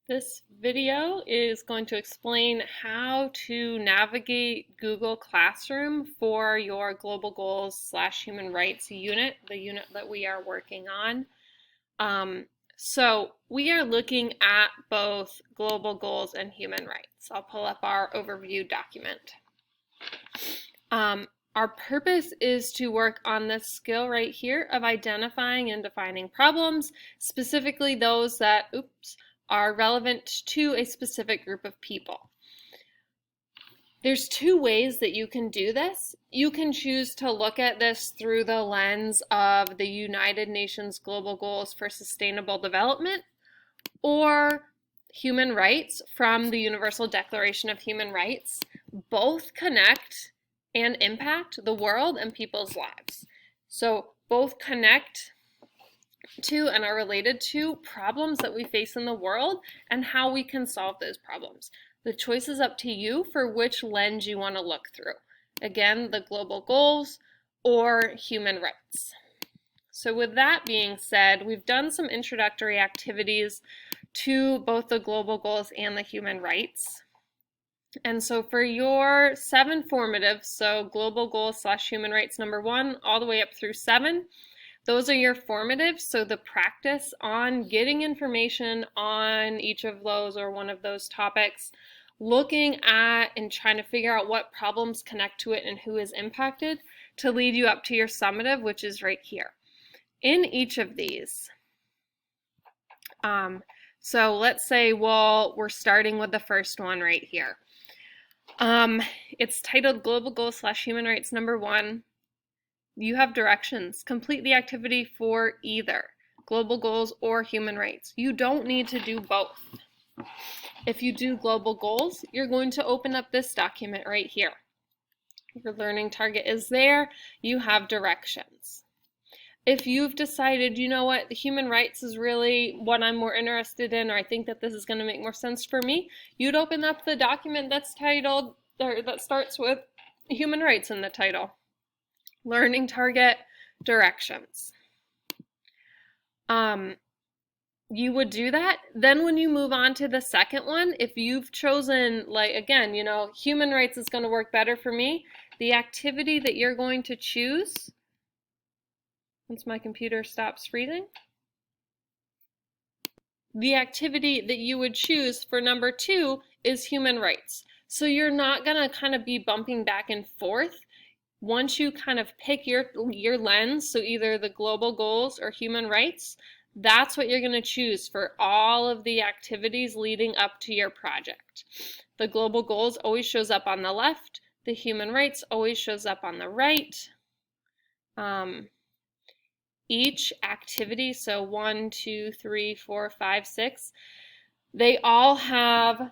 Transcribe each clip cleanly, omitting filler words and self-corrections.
This video is going to explain how to navigate Google Classroom for your Global Goals / Human Rights unit, the unit that we are working on. So we are looking at both Global Goals and Human Rights. I'll pull up our overview document. Our purpose is to work on this skill right here of identifying and defining problems, specifically those that, are relevant to a specific group of people. There's two ways that you can do this. You can choose to look at this through the lens of the United Nations Global Goals for Sustainable Development or human rights from the Universal Declaration of Human Rights. Both connect and impact the world and people's lives. So both connect to and are related to problems that we face in the world and how we can solve those problems. The choice is up to you for which lens you want to look through. Again, the global goals or human rights. So with that being said, we've done some introductory activities to both the global goals and the human rights. And so for your 7 formatives, so global goals / human rights number 1 all the way up through 7, those are your formatives, so the practice on getting information on each of those or one of those topics, looking at and trying to figure out what problems connect to it and who is impacted to lead you up to your summative, which is right here. In each of these, so let's say, well, we're starting with the first one right here. It's titled Global Goals / Human Rights number 1. You have directions. Complete the activity for either global goals or human rights. You don't need to do both. If you do global goals, you're going to open up this document right here. Your learning target is there. You have directions. If you've decided, you know what, the human rights is really what I'm more interested in, or I think that this is going to make more sense for me, you'd open up the document that's titled, or that starts with human rights in the title. Learning target, directions. You would do that. Then when you move on to the second one, if you've chosen, like, again, you know, human rights is going to work better for me, the activity that you're going to choose, once my computer stops freezing, the activity that you would choose for number 2 is human rights. So you're not going to kind of be bumping back and forth. Once you kind of pick your lens, so either the global goals or human rights, that's what you're going to choose for all of the activities leading up to your project. The global goals always shows up on the left. The human rights always shows up on the right. Each activity, so 1, 2, 3, 4, 5, 6, they all have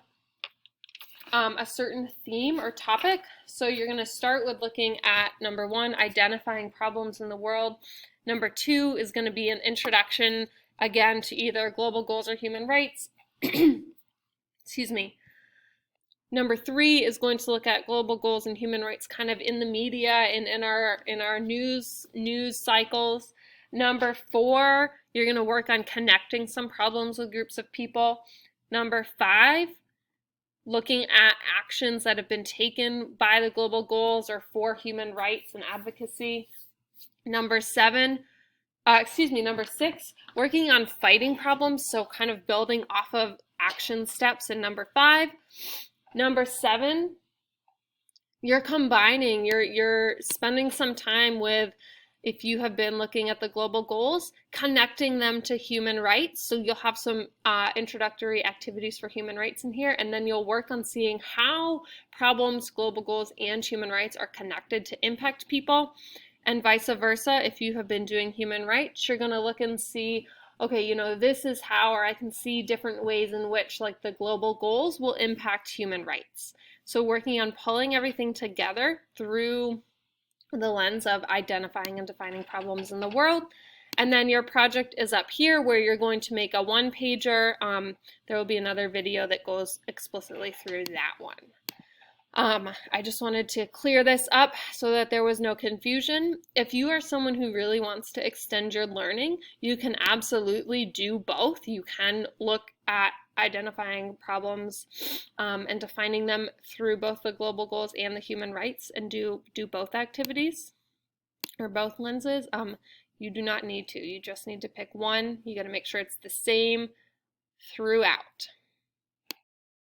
a certain theme or topic. So you're going to start with looking at number 1, identifying problems in the world. Number 2 is going to be an introduction, again, to either global goals or human rights. Excuse me. Number 3 is going to look at global goals and human rights kind of in the media and in our news cycles. Number 4, you're going to work on connecting some problems with groups of people. Number 5, looking at actions that have been taken by the global goals or for human rights and advocacy. Number 6, working on fighting problems, so kind of building off of action steps in number 5. Number 7, you're combining, you're spending some time with, if you have been looking at the global goals, connecting them to human rights. So you'll have some introductory activities for human rights in here, and then you'll work on seeing how problems, global goals, and human rights are connected to impact people, and vice versa. If you have been doing human rights, you're going to look and see, okay, you know, this is how, or I can see different ways in which, like, the global goals will impact human rights. So working on pulling everything together through the lens of identifying and defining problems in the world. And then your project is up here where you're going to make a 1-pager. There will be another video that goes explicitly through that one. I just wanted to clear this up so that there was no confusion. If you are someone who really wants to extend your learning, you can absolutely do both. You can look at identifying problems and defining them through both the global goals and the human rights and do both activities or both lenses, you do not need to. You just need to pick one. You got to make sure it's the same throughout.